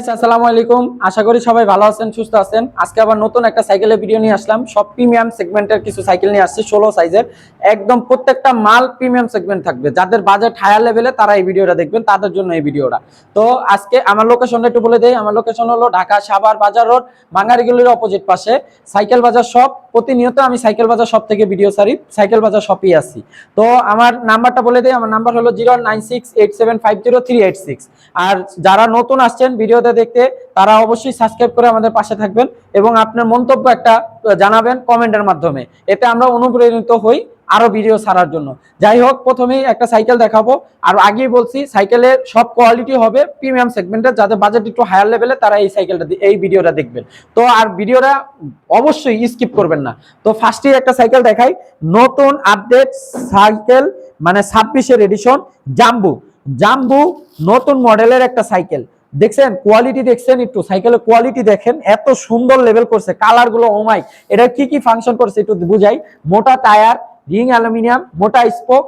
আসসালামু আলাইকুম, আশা করি সবাই ভালো আছেন, সুস্থ আছেন। আজকে আবার নতুন একটা সাইকেলের ভিডিও নিয়ে আসলাম। সব প্রিমিয়াম সেগমেন্টের কিছু সাইকেল নিয়ে আসছি, 16 সাইজের। একদম প্রত্যেকটা মাল প্রিমিয়াম সেগমেন্ট থাকবে। যাদের বাজেট হায়ার লেভেলে তারা এই ভিডিওটা দেখবেন, তাদের জন্য এই ভিডিওটা। তো আজকে আমার লোকেশনটা একটু বলে দেই। আমার লোকেশন হলো ঢাকা সাভার বাজার রোড, বাঙারিগুলির অপোজিট পাশে সাইকেল বাজার শপ। প্রতিনিয়ত আমি সাইকেল বাজার শপ থেকে ভিডিও ছাড়ি, সাইকেল বাজার শপই আসি। তো আমার নাম্বারটা বলে দেই। আমার নাম্বার হলো 09687503886। আর যারা নতুন আসছেন ভিডিওতে দেখতে, তারা অবশ্যই সাবস্ক্রাইব করে আমাদের পাশে থাকবেন এবং আপনার মন্তব্য একটা জানাবেন কমেন্টের মাধ্যমে। এতে আমরা অনুপ্রাণিত হই আরো ভিডিও ছাড়ার জন্য। যাই হোক, প্রথমেই একটা সাইকেল দেখাবো। আর আগেই বলছি, সাইকেলের সব কোয়ালিটি হবে প্রিমিয়াম সেগমেন্টের। যাদের বাজেট একটু হায়ার লেভেলে তারা এই সাইকেলটা, এই ভিডিওটা দেখবেন। তো আর ভিডিওটা অবশ্যই স্কিপ করবেন না। তো ফার্স্টে একটা সাইকেল দেখাই, নতুন আপডেট সাইকেল, মানে 26-এর এডিশন জাম্বু। জাম্বু নতুন মডেলের একটা সাইকেল। দেখছেন কোয়ালিটি, দেখছেন একটু সাইকেলের কোয়ালিটি দেখেন, এত সুন্দর লেভেল করছে, কালার গুলো ওমাই। এটা কি কি ফাংশন করছে একটু বুঝাই। মোটা টায়ার, রিং অ্যালুমিনিয়াম, মোটা স্পোক,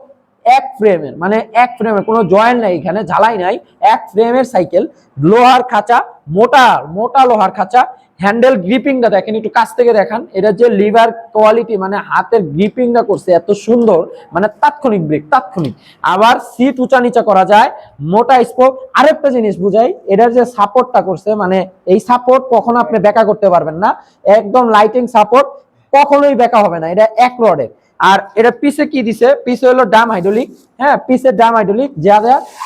এক ফ্রেমের, মানে এক ফ্রেমের কোনো জয়েন্ট নাই, এখানে ঝালাই নাই, এক ফ্রেমের সাইকেল। লোহার খাঁচা, মোটা মোটা লোহার খাঁচা। হ্যান্ডেল গ্রিপিংটা দেখেন, একটু কাছ থেকে দেখান। এটা যে লিভার কোয়ালিটি, মানে হাতের গ্রিপিংটা করছে এত সুন্দর, মানে তাৎক্ষণিক ব্রেক, তাৎক্ষণিক। আবার সিট উঁচা নিচা করা যায়, মোটা স্পোক। আরেকটা জিনিস বুঝাই, এটার যে সাপোর্টটা করছে, মানে এই সাপোর্ট কখনো আপনি বেঁকা করতে পারবেন না, একদম লাইটিং সাপোর্ট, কখনোই বেঁকা হবে না। এটা এক রডের। আর এটা পিছে কি দিছে, পিছে হলো ডাম হাইড্রোলিক। হ্যাঁ, পিছে ডাম হাইড্রোলিক, যা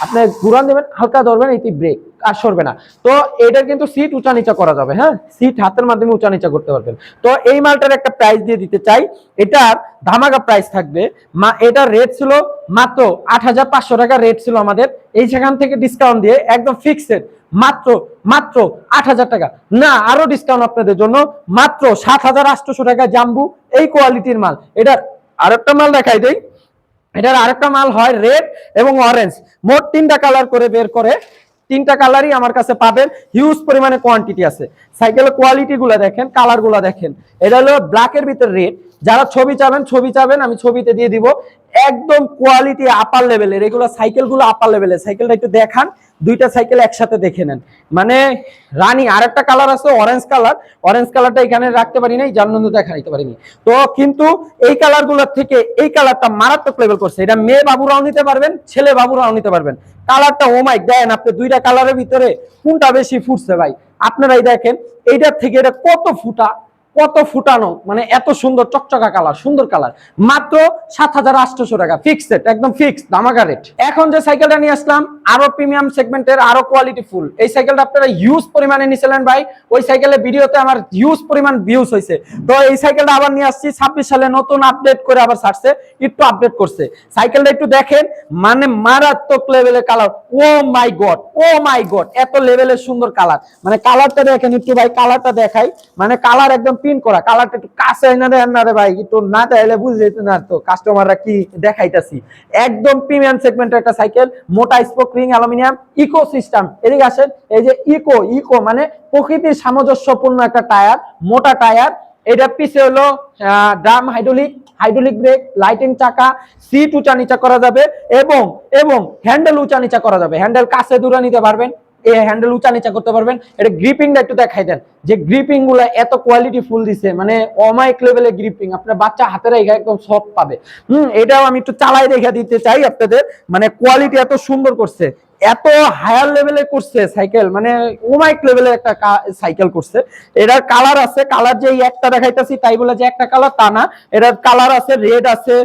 আপনি ঘুরান দেবেন, হালকা ধরবেন, এটি ব্রেক আর সরবে না। তো এটার কিন্তু সিট উঁচা নিচা করা যাবে। হ্যাঁ, সিট হাতের মাধ্যমে উঁচা নিচা করতে পারবেন। তো এই মালটার একটা প্রাইস দিয়ে দিতে চাই। এটার ধামাকা প্রাইস থাকবে। এটার রেট ছিল মাত্র ৮৫০০ টাকা রেট ছিল আমাদের। এই সেখান থেকে ডিসকাউন্ট দিয়ে একদম ফিক্সড মাত্র মাত্র ৮০০০ টাকা, না আরো ডিসকাউন্ট আপনাদের জন্য, মাত্র ৭৮০০ টাকা জাম্বু। এই কোয়ালিটির মাল। এটার আরেকটা মাল দেখাই দেই। এটার আরেকটা মাল হয় রেড এবং অরেঞ্জ, মোট 3টা কালার করে বের করে। 3টা কালারই আমার কাছে পাবেন, হিউজ পরিমাণে কোয়ান্টিটি আছে। সাইকেলের কোয়ালিটি গুলা দেখেন, কালার গুলা দেখেন। এটা হলো ব্ল্যাকের ভিতর রেড। যারা ছবি চাবেন আমি ছবিতে দিয়ে দিব। একদম কোয়ালিটি আপার লেভেলের, এগুলো সাইকেল গুলো আপার লেভেলের। সাইকেলটা একটু দেখান, দুইটা সাইকেল একসাথে দেখে নেন, মানে রানি। আরেকটা কালার আছে অরেঞ্জ কালার, অরেঞ্জ কালারটা এখানে রাখতে পারি নাই, জানলাম দেখা নিতে পারিনি। তো কিন্তু এই কালার গুলোর থেকে এই কালারটা মারাত্মক লেভেল করছে। এটা মেয়ে বাবুরাও নিতে পারবেন, ছেলে বাবুরাও নিতে পারবেন। কালারটা ওমাই, দেন আপনি দুইটা কালারের ভিতরে কোনটা বেশি ফুটছে ভাই, আপনারাই দেখেন। এইটার থেকে এটা কত ফুটা, কত ফুটানো, মানে এত সুন্দর চকচকা কালার, সুন্দর কালার। মাত্র ৭৮০০ টাকা ফিক্সড, একদম ফিক্সড ধামাকা রেট। এখন যে সাইকেলটা নিয়ে আসলাম, আরো প্রিমিয়াম সেগমেন্টের, আরো কোয়ালিটি ফুল। এই সাইকেলটা আপনারা হিউজ পরিমাণে নিছিলেন ভাই। ওই সাইকেলের ভিডিওতে আমার হিউজ পরিমাণ ভিউজ হয়েছে। তো এই সাইকেলটা আবার নিয়ে আসছি 26 সালে, নতুন আপডেট করে আবার ছাড়ছে, একটু আপডেট করছে। সাইকেলটা একটু দেখেন, মানে মারাত্মক লেভেলের কালার। ও মাই গড, ও মাই গড, এত লেভেলের সুন্দর কালার। মানে কালারটা দেখেন একটু ভাই, কালারটা দেখাই। মানে কালার একদম পিন করা, কালারটা একটু কাছে না দেন না রে ভাই, একটু না চাইলে বুঝে যেত না তো কাস্টমাররা কি দেখাইতাছি। একদম প্রিমিয়াম সেগমেন্টের একটা সাইকেল, মোটা spoke, ring aluminium, eco system. এদিকে আসেন, এই যে ইকো, ইকো মানে প্রকৃতির সামঞ্জস্যপূর্ণ একটা টায়ার, মোটা টায়ার। এটা পিছে হলো drum hydraulic, hydraulic break, lighting চাকা, সিট উঁচা নিচা করা যাবে এবং এবং হ্যান্ডেল উঁচা নিচা করা যাবে। হ্যান্ডেল কাছে দূরে নিতে পারবেন, এই হ্যান্ডেল উঁচা নিচা করতে পারবেন। এটা গ্রিপিংটা একটু দেখাই দেন, যে গ্রিপিং গুলা এত কোয়ালিটি ফুল দিছে, মানে অমাইক লেভেলের গ্রিপিং। আপনার বাচ্চা হাতে রেখে একদম সফট পাবে। এটাও আমি একটু চালাই রেখে দিতে চাই আপনাদের, মানে কোয়ালিটি এত সুন্দর করছে, এত হায়ার লেভেলে করছে সাইকেল, মানে ওমাইক লেভেলের একটা সাইকেল করছে। এটার কালার আছে, কালার যে একটা দেখাইতেছি তাই বলে যে একটা কালার তা না। এটার কালার আছে, রেড আছে,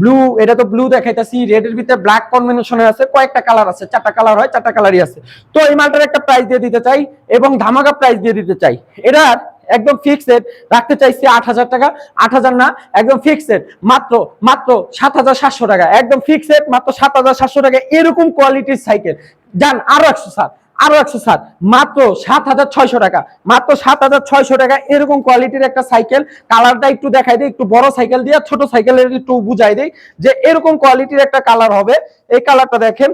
ব্লু, এটা তো ব্লু দেখাইতেছি, রেড এর ভিতরে ব্ল্যাক কম্বিনেশনে আছে, কয়েকটা কালার আছে, 4টা কালার হয়, 4টা কালারই আছে। তো এই মালটার একটা প্রাইস দিয়ে দিতে চাই এবং ধামাকা প্রাইস দিয়ে দিতে চাই। এটার একদম ফিক্সড রাখতে চাইছি ৮০০০ টাকা, ৮০০০ না, একদম ফিক্সড মাত্র মাত্র ৭৭০০ টাকা, একদম ফিক্সড মাত্র ৭৭০০ টাকা। এরকম কোয়ালিটির সাইকেল যান আরো 160, আরো 160, মাত্র ৭৬০০ টাকা, মাত্র ৭৬০০ টাকা। এরকম কোয়ালিটির একটা সাইকেল। কালারটা একটু দেখাই দিই, একটু বড় সাইকেল দিয়ে ছোট সাইকেলের একটু বুঝাই দিই যে এরকম কোয়ালিটির একটা কালার হবে। এই কালারটা দেখেন,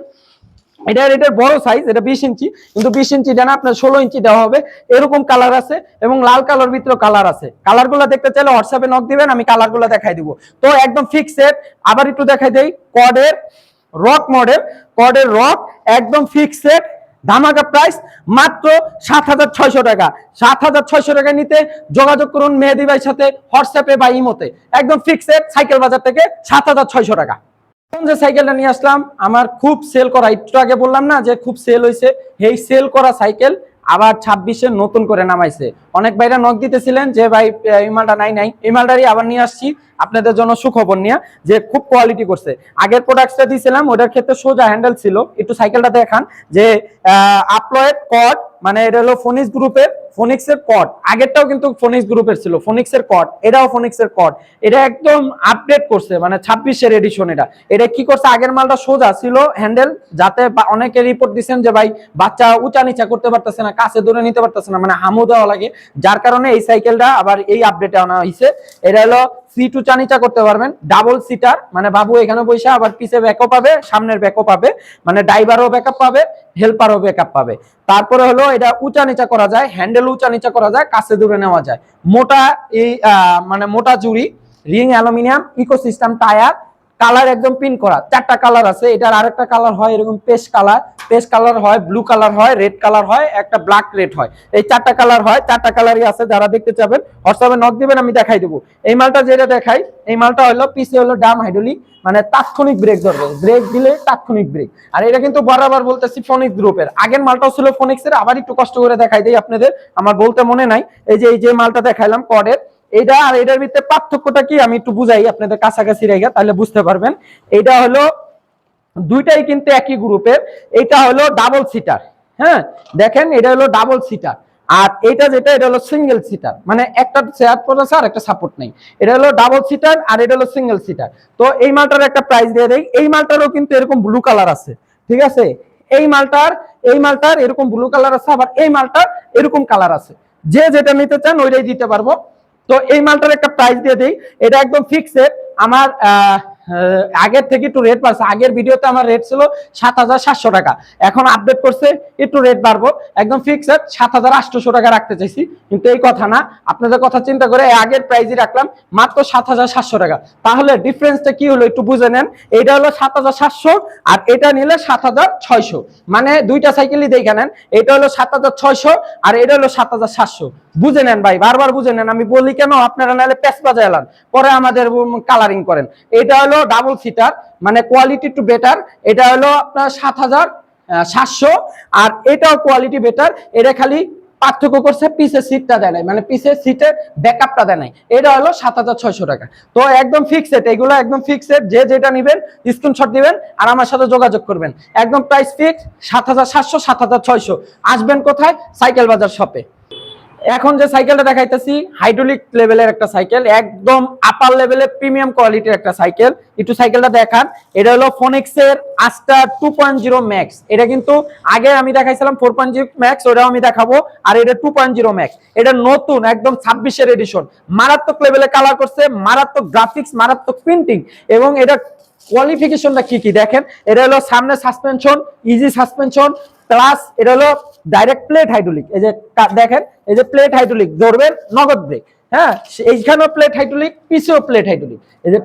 এটার বড় সাইজ, এটা 20 ইঞ্চি, কিন্তু 20 ইঞ্চি দেন আপনার 16 ইঞ্চি দেওয়া হবে। এরকম কালার আছে এবং লাল কালার ভিতরে কালার আছে। কালারগুলো দেখতে চাইলে হোয়াটসঅ্যাপে নক দিবেন, আমি কালারগুলো দেখাই দিব। তো একদম ফিক্সড। আবার একটু দেখাই দেই, কডের রক মডেল, কডের রক, একদম ফিক্সড ধামাকা প্রাইস মাত্র 7,600 টাকা। 7,600 টাকা নিতে যোগাযোগ করুন মেহেদী ভাইয়ের সাথে হোয়াটসঅ্যাপে বা ইমোতে। একদম ফিক্সড সাইকেল বাজার থেকে 7,600 টাকা। এখন যে সাইকেলটা নিয়ে আসলাম আমার খুব সেল করা, একটু আগে বললাম না যে খুব সেল হয়েছে, এই সেল করা সাইকেল আবার 26-এ নতুন করে নামাইছে। অনেক ভাইরা নক দিতেছিলেন যে ভাই এই মালটা নাই, এই মালটারই আবার নিয়ে আসছি আপনাদের জন্য সুখবর নিয়ে, যে খুব কোয়ালিটি করছে। আগের প্রোডাক্টটা দিয়েছিলাম ওটার ক্ষেত্রে সোজা হ্যান্ডেল ছিল, একটু সাইকেলটা দেখান যে আপলয়েড কর্ড, মানে এটা হলো ফোনিক্স গ্রুপের, ফোনিক্সের কর্ড। আগেরটাও কিন্তু ফোনিক্স গ্রুপের ছিল, ফোনিক্সের কর্ড, এটাও ফোনিক্সের কর্ড। এটা একদম আপডেট করছে, মানে 26-এর এডিশন। এটা কি করছে, আগের মালটা সোজা ছিল হ্যান্ডেল, যাতে অনেকে রিপোর্ট দিচ্ছেন যে ভাই বাচ্চা উঁচা নিচা করতে পারতেছে না, কাছে দূরে নিতে পারতেছে না, মানে হামু দেওয়া লাগে, যার কারণে এই সাইকেলটা আবার এই আপডেটে আনা হয়েছে। এটা হলো সিট উঁচা নিচা করতে পারবেন, ডাবল সিটার, মানে বাবু এখানে বসে আবার পিছে ব্যাকআপ পাবে, সামনের ব্যাকআপ পাবে, মানে ড্রাইভারও ব্যাকআপ পাবে, হেল্পারও ব্যাকআপ পাবে। তারপরে হলো এটা উঁচা নিচা করা যায়, হ্যান্ডেল উঁচা নিচা করা যায়, কাছে দূরে নেওয়া যায়। মোটা এই মানে মোটা জুড়ি, ring aluminium, ecosystem tyre, colour একদম পিন করা, 4টা কালার আছে। এটার আরেকটা কালার হয় এরকম পেস্ট কালার হয়, ব্লু কালার হয়, রেড কালার হয়, একটা ব্ল্যাক রেড হয়। এই 4টা কালার হয়, 4টা কালারই আছে। যারা দেখতে চাবেন হোয়াটসঅ্যাপে নক দিবেন, আমি দেখাই দেবো। এই মালটা যেটা দেখাই, এই মালটা হলো পিছে হলো ডাম হাইড্রোলিক, মানে তাৎক্ষণিক ব্রেক ধরবে, ব্রেক দিলে তাৎক্ষণিক ব্রেক। আর এটা কিন্তু বরাবর বলতেছি ফোনিক্স গ্রুপের, আগের মালটাও ছিল ফোনিক্সের। আবার একটু কষ্ট করে দেখাই দিই আপনাদের, আমার বলতে মনে নাই। এই যে মালটা দেখাইলাম কর্ডের, এটা আর এটার ভিতরে পার্থক্যটা কি আমি একটু বুঝাই আপনাদের কাছাকাছি রেখে, তাহলে বুঝতে পারবেন। এটা হলো দুইটাই কিন্তু একই গ্রুপের। এটা হলো ডাবল সিটার, হ্যাঁ দেখেন এটা হলো ডাবল সিটার। আর এটা যেটা, এটা হলো সিঙ্গেল সিটার, মানে একটা চেয়ার আছে আর একটা সাপোর্ট নেই। এটা হলো ডাবল সিটার আর এটা হলো সিঙ্গেল সিটার। তো এই মালটার একটা প্রাইস দিয়ে দেই। এই মালটারও কিন্তু এরকম ব্লু কালার আছে, ঠিক আছে? এই মালটার এরকম ব্লু কালার আছে, আবার এই মালটার এরকম কালার আছে। যে যেটা নিতে চান ওইটাই দিতে পারবো। তো এই মালটার একটা প্রাইস দিয়ে দিই, এটা একদম ফিক্সড। আমার আগের থেকে একটু রেট বাড়ছে, আগের ভিডিওতে আমার রেট ছিল 7,700 টাকা, এখন আপডেট করছে একটু রেট বাড়বো, একদম ফিক্সড 7,800 টাকা রাখতে চাইছি। কিন্তু এই কথা না, আপনাদের কথা চিন্তা করে আগের প্রাইসই রাখলাম মাত্র 7,700 টাকা। তাহলে ডিফারেন্সটা কি হলো একটু বুঝে নেন। এটা হলো 7,700 আর এটা নিলে 7,600, মানে দুইটা সাইকেলই দেখে নেন। এটা হলো 7,600 আর এটা হলো 7,700। বুঝে নেন ভাই, বারবার বুঝে নেন। আমি বলি কেন, আপনারা নাহলে প্যাচ বাজায় এলান, পরে আমাদের কালারিং করেন। এটা হলো ডাবল সিটার, মানে কোয়ালিটি একটু বেটার। এটা হলো আপনার 7,700 আর এটাও কোয়ালিটি বেটার। এটা খালি পার্থক্য করছে পিসের সিটটা দেয় নাই, মানে পিসের সিটের ব্যাকআপটা দেয় নাই। এটা হলো 7,600 টাকা। তো একদম ফিক্সড, এগুলো একদম ফিক্সড। যে যেটা নেবেন স্ক্রিনশট দিবেন আর আমার সাথে যোগাযোগ করবেন। একদম প্রাইস ফিক্স 7,700, 7,600। আসবেন কোথায়? সাইকেল বাজার শপে। এখন যে সাইকেলটা দেখাইতেছি হাইড্রোলিক লেভেলের একটা সাইকেল, একদম আপার লেভেলের প্রিমিয়াম কোয়ালিটির একটা সাইকেল। একটু সাইকেলটা দেখান। এটা হলো ফোনিক্সের আস্টার 2.0 ম্যাক্স। এটা কিন্তু আগে আমি দেখাইছিলাম 4.0 ম্যাক্স, ওটাও আমি দেখাবো। আর এটা 2.0 ম্যাক্স, এটা নতুন একদম 26-এর এডিশন। মারাত্মক লেভেলে কালার করছে, মারাত্মক গ্রাফিক্স, মারাত্মক প্রিন্টিং। এবং এটা কোয়ালিফিকেশনটা কি কি দেখেন। এটা হলো সামনে সাসপেনশন, ইজি সাসপেনশন, প্লাস এটা হলো ডাইরেক্ট প্লেট হাইড্রোলিক। এই যে দেখেন, এই যে প্লেট হাইড্রোলিক, ধরবেন নগদ ব্রেক, হ্যাঁ এইখানেও প্লেট হাইড্রোলিক, পিছেও প্লেট হাইড্রোলিক। এই যে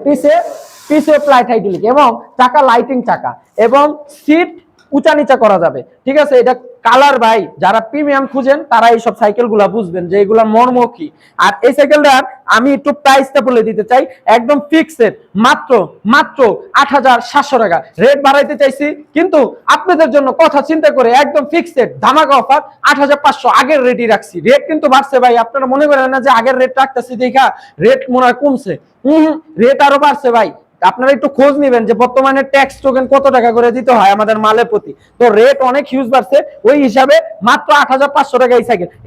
পিছেও প্লেট হাইড্রোলিক, এবং চাকা লাইটিং চাকা, এবং সিট উঁচা নিচা করা যাবে, ঠিক আছে? এটা কালার ভাই, যারা প্রিমিয়াম খুঁজেন তারা এইসব সাইকেল গুলা বুঝবেন যে এগুলা মর্ম কি। আর এই সাইকেলটার আমি একটু প্রাইসটা বলে দিতে চাই, একদম ফিক্সড মাত্র 8,700 টাকা। রেট বাড়াইতে চাইছি কিন্তু আপনাদের জন্য কথা চিন্তা করে একদম ফিক্সড ধামাকা অফার 8,500। আগের রেটই রাখছি, রেট কিন্তু বাড়ছে ভাই। আপনারা মনে করেন না যে আগের রেট রাখতেছি দেখা রেট মনে হয় কমছে, রেট আরো বাড়ছে ভাই। আপনারা একটু খোঁজ নেবেন যে বর্তমানে ট্যাক্স টোকেন কত টাকা করে দিতে হয় আমাদের মালের প্রতি। তো রেট অনেক হিউজ বাড়ছে, ওই হিসাবে মাত্র 8,500 টাকা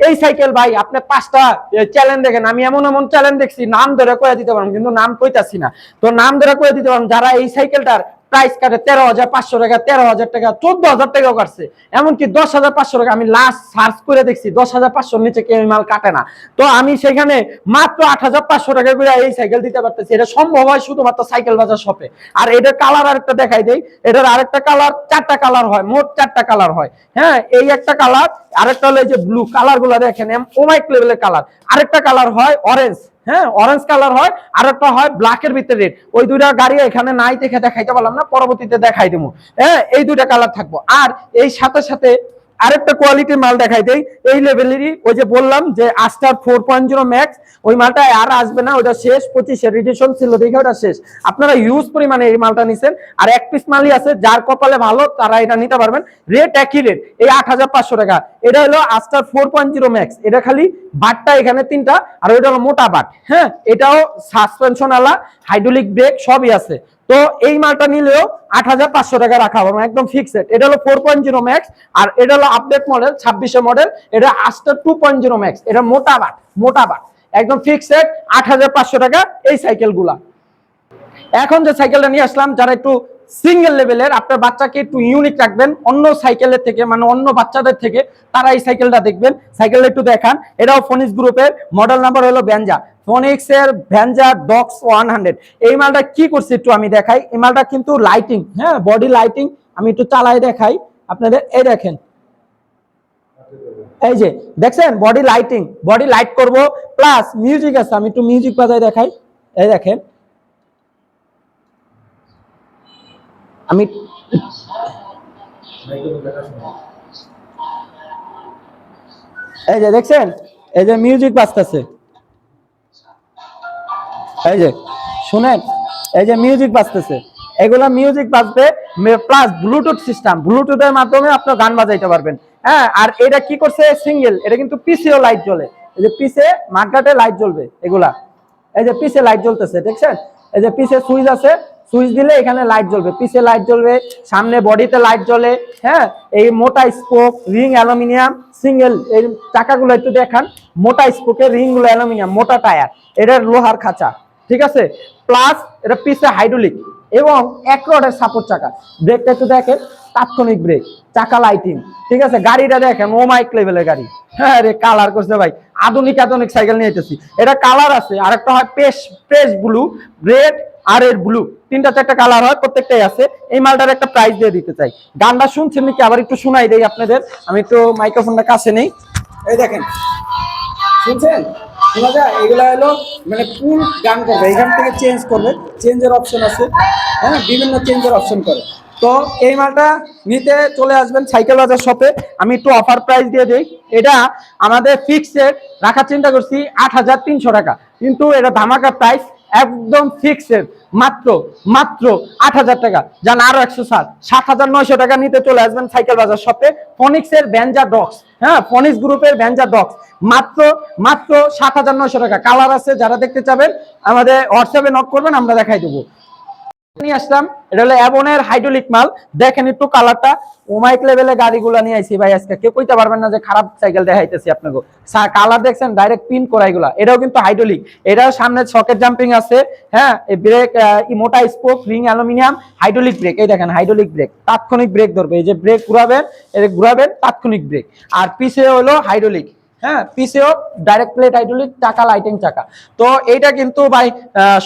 এই সাইকেল ভাই। আপনি 5টা চ্যালেঞ্জ দেখেন, আমি এমন চ্যালেঞ্জ দেখছি নাম ধরে কয়ে দিতে পারবো, কিন্তু নাম কইতাছি না। তো নাম ধরে কয়ে দিতে পারবো যারা এই সাইকেলটার প্রাইস কাটে 13,500 টাকা, 13,000 টাকা, 14,000 টাকাও কাটছে, এমনকি 10,500 টাকা। আমি লাস্ট সার্চ করে দেখছি 10,500 নিচে কেউ মাল কাটে না। তো আমি সেখানে মাত্র 8,500 টাকা করে এই সাইকেল দিতে পারতেছি। এটা সম্ভব হয় শুধুমাত্র সাইকেল বাজার শপে। আর এটার কালার আরেকটা দেখাই দেই। এটার আরেকটা কালার, 4টা কালার হয়, মোট 4টা কালার হয়, হ্যাঁ। এই একটা কালার, আরেকটা হলো এই যে ব্লু কালার গুলা দেখেন, ওমাইক লেভেলের কালার। আরেকটা কালার হয় অরেঞ্জ, হ্যাঁ অরেঞ্জ কালার হয়, আর একটা হয় ব্ল্যাকের ভিতরে রেড। ওই দুইটা গাড়ি এখানে নাই দেখে দেখাইতে পারলাম না, পরবর্তীতে দেখাই দেবো। হ্যাঁ এই দুইটা কালার থাকবো। আর এই সাথে সাথে আরেকটা কোয়ালিটির মাল দেখাই দেই এই লেভেলেরই, ওই যে বললাম যে আস্টার 4.0 ম্যাক্স, ওই মালটা আর আসবে না, ওটা শেষ, 25 এডিশন ছিল দেখে ওটা শেষ। আপনারা ইউজ পরিমাণে এই মালটা নিছেন, আর এক পিস মালই আছে, যার কপালে ভালো তারা এটা নিতে পারবেন। রেট একই রেট, এই 8500 টাকা। এটা হলো আস্টার 4.0 ম্যাক্স, এটা খালি বাটটা এখানে 3টা, আর ওইটা হলো মোটা বাট। হ্যাঁ, এটাও সাসপেনশন আলা, হাইড্রোলিক ব্রেক সবই আছে। তো এই মালটা নিলেও 8500 টাকা রাখা হবে একদম ফিক্সড। এটা হলো 4.0 ম্যাক্স, আর এটা হলো আপডেট মডেল 26 মডেল, এটা আস্টার 2.0 ম্যাক্স, এটা মোটা বাট, মোটা বাট একদম ফিক্সড 8500 টাকা এই সাইকেলগুলা। এখন যে সাইকেলটা নিয়ে আসলাম, যারা একটু সিঙ্গেল লেভেলের, আপনার বাচ্চাকে একটু ইউনিক রাখবেন অন্য সাইকেলের থেকে, মানে অন্য বাচ্চাদের থেকে, তারা এই সাইকেলটা দেখবেন। সাইকেলটা একটু দেখান, এটাও ফোনিক্স গ্রুপের, মডেল নাম্বার হলো ভ্যানজা, ফোনিক্স এর ভ্যানজা ডক্স 100। এই মালটা কি করছে একটু আমি দেখাই। এই মালটা কিন্তু লাইটিং, হ্যাঁ বডি লাইটিং, আমি একটু চালাই দেখাই আপনাদের। এই দেখেন, এই যে দেখছেন বডি লাইটিং, বডি লাইট করব, প্লাস মিউজিক আছে, আমি একটু মিউজিক বাজাই দেখাই। এই দেখেন, আমি এই যে দেখছেন, এই যে মিউজিক বাজতেছে, এই যে শুনেন, এই যে মিউজিক বাজতেছে, এগুলা মিউজিক বাজবে, প্লাস ব্লুটুথ সিস্টেম, ব্লুটুথের মাধ্যমে আপনি গান বাজাইতে পারবেন। হ্যাঁ, আর এটা কি করছে সিঙ্গেল, এটা কিন্তু পিসিও লাইট জ্বলে, এই যে পিছে মাঠঘাটে লাইট জ্বলবে এগুলা, এই যে পিছে লাইট জ্বলতেছে দেখছেন, এই যে পিছে সুইচ আছে, সুইচ দিলে এখানে লাইট জ্বলবে, পিছে লাইট জ্বলবে, সামনে বডিতে লাইট জ্বলে। হ্যাঁ, এই মোটা স্পোক, রিং অ্যালুমিনিয়াম, সিঙ্গেল, এই চাকাগুলো একটু দেখান, মোটা স্পোকের রিং গুলো অ্যালুমিনিয়াম, মোটা টায়ার, এটার লোহার খাঁচা, ঠিক আছে। প্লাস এটা পিছে হাইড্রোলিক এবং এক রডের সাপোর্ট চাকা। ব্রেকটা একটু দেখেন, তাৎক্ষণিক ব্রেক, চাকা লাইটিং, ঠিক আছে। গাড়িটা দেখেন ও মাইক লেভেলের গাড়ি। হ্যাঁ রে, কালার করছে ভাই, আধুনিক আধুনিক সাইকেল নিয়ে যেতেছি। এটা কালার আছে, আরেকটা হয় পেশ ব্লু, রেড আর এর ব্লু, 3টা-4টা কালার হয়, প্রত্যেকটাই আছে। এই মালটার একটা প্রাইস দিয়ে দিতে চাই। গানটা শুনছেন নাকি আবার একটু শোনাই দেই আপনাদের, আমি একটু মাইক্রোফোনটা কাছে নেই। এই দেখেন, শুনছেন, শোনা যায়? এগুলা হলো মানে ফুল গান করবে, এখান থেকে চেঞ্জ করবে, চেঞ্জের অপশন আছে। হ্যাঁ, বিভিন্ন চেঞ্জের অপশন করে। তো এই মালটা নিতে চলে আসবেন সাইকেল বাজার শপে। আমি একটু অফার প্রাইস দিয়ে দিই। এটা আমাদের ফিক্সড রাখার চিন্তা করছি 8300 টাকা, কিন্তু এটা ধামাকা প্রাইস, একদম ফিক্সড, মাত্র মাত্র 8000 টাকা। যান আরো 160, 7900 টাকা নিতে চলে আসবেন সাইকেল বাজার শপে। ফোনিক্স এর ভ্যানজা ডক্স, হ্যাঁ ফোনিক্স গ্রুপের ভ্যানজা ডক্স, মাত্র মাত্র 7900 টাকা। কালার আছে, যারা দেখতে চাবেন আমাদের হোয়াটসঅ্যাপে নক করবেন, আমরা দেখাই দেবো। নিয়ে আসলাম, এটা হলো অ্যাবনের হাইড্রোলিক মাল, দেখেন একটু কালারটা, ওমাইক লেভেলে গাড়িগুলো নিয়ে আইছি ভাই আজকে, কেউ কইতে পারবেন না যে খারাপ সাইকেল দেখাইতেছি আপনাকে। কালার দেখছেন, ডাইরেক্ট পিন করা এগুলা। এটাও কিন্তু হাইড্রোলিক, এটাও সামনে সকেট জাম্পিং আছে। হ্যাঁ, এই ব্রেক মোটা spoke, ring aluminium, hydraulic break, এই দেখেন হাইড্রোলিক ব্রেক, তাৎক্ষণিক ব্রেক ধরবে, এই যে ব্রেক ঘুরাবেন, এটা ঘুরাবেন তাৎক্ষণিক ব্রেক। আর পিছে হলো হাইড্রোলিক, হ্যাঁ পিসেও ডাইরেক্ট প্লেট হাইড্রোলিক, চাকা লাইটিং চাকা। তো এইটা কিন্তু ভাই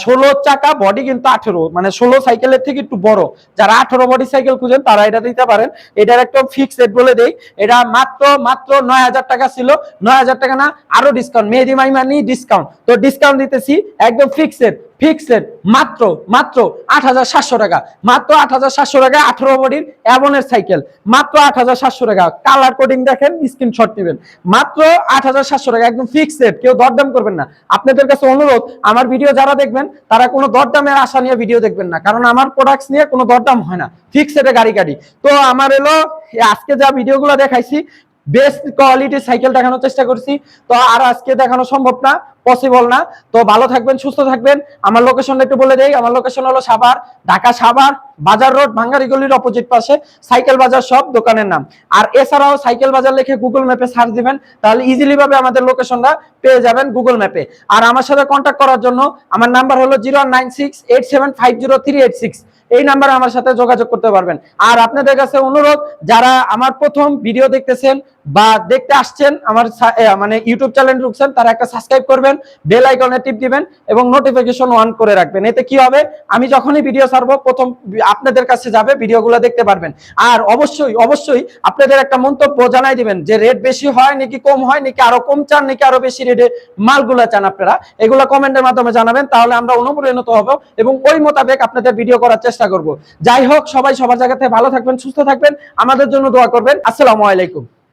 16 চাকা, বডি কিন্তু 18, মানে 16 সাইকেলের থেকে একটু বড়। যারা 18 বডি সাইকেল খুঁজেন তারা এটা দিতে পারেন। এটার একটা ফিক্সড বলে দেই, এটা মাত্র মাত্র 9000 টাকা ছিল, 9000 টাকা না, আরো ডিসকাউন্ট, মেহেদি মাইমানি ডিসকাউন্ট, তো ডিসকাউন্ট দিতেছি একদম ফিক্সড মাত্র মাত্র 8700 টাকা, মাত্র 8700 টাকা। 18 বডির অ্যাবনের সাইকেল, মাত্র 8700 টাকা। কালার কোডিং দেখেন, স্ক্রিনশট নেবেন, মাত্র 8700 টাকা, একদম ফিক্সড, কেউ দরদাম করবেন না। আপনাদের কাছে অনুরোধ, আমার ভিডিও যারা দেখবেন তারা কোনো দরদামের আশা নিয়ে ভিডিও দেখবেন না, কারণ আমার প্রোডাক্টস নিয়ে কোনো দরদাম হয় না, ফিক্সডে গাড়ি তো আমার এলো আজকে যা ভিডিওগুলো দেখাইছি, বেস্ট কোয়ালিটির সাইকেল দেখানোর চেষ্টা করছি। তো আর আজকে দেখানো সম্ভব না, পসিবল না। তো ভালো থাকবেন, সুস্থ থাকবেন। আমার লোকেশনটা একটু বলে দেই, আমার লোকেশন হলো সাভার, ঢাকা সাভার বাজার রোড, ভাঙ্গারি গলির অপোজিট পাশে সাইকেল বাজার সব দোকানের নাম। আর এছাড়াও সাইকেল বাজার লিখে গুগল ম্যাপে সার্চ দিবেন, তাহলে ইজিলি ভাবে আমাদের লোকেশনটা পেয়ে যাবেন গুগল ম্যাপে। আর আমার সাথে কন্ট্যাক্ট করার জন্য আমার নাম্বার হলো 09687503886, এই নাম্বারে আমার সাথে যোগাযোগ করতে পারবেন। আর আপনাদের কাছে অনুরোধ, যারা আমার প্রথম ভিডিও দেখতেছেন বা দেখতে আসছেন, আমার মানে ইউটিউব চ্যানেল ঢুকছেন, তারা একটা সাবস্ক্রাইব করবেন, বেল আইকনে টিপ দিবেন এবং নোটিফিকেশন অন করে রাখবেন। এতে কি হবে, আমি যখনই ভিডিও ছাড়বো প্রথম আপনাদের কাছে যাবে, ভিডিওগুলো দেখতে পারবেন। আর অবশ্যই অবশ্যই আপনাদের একটা মন্তব্য জানাই দিবেন যে রেট বেশি হয় নাকি কম হয়, নাকি আরো কম চান, নাকি আরো বেশি রেটে মালগুলো চান, আপনারা এগুলো কমেন্টের মাধ্যমে জানাবেন, তাহলে আমরা অনুপ্রাণিত হব এবং ওই মোতাবেক আপনাদের ভিডিও করার চেষ্টা করব। যাই হোক, সবাই সবার জায়গা থেকে ভালো থাকবেন, সুস্থ থাকবেন, আমাদের জন্য দোয়া করবেন। আসসালামু আলাইকুম।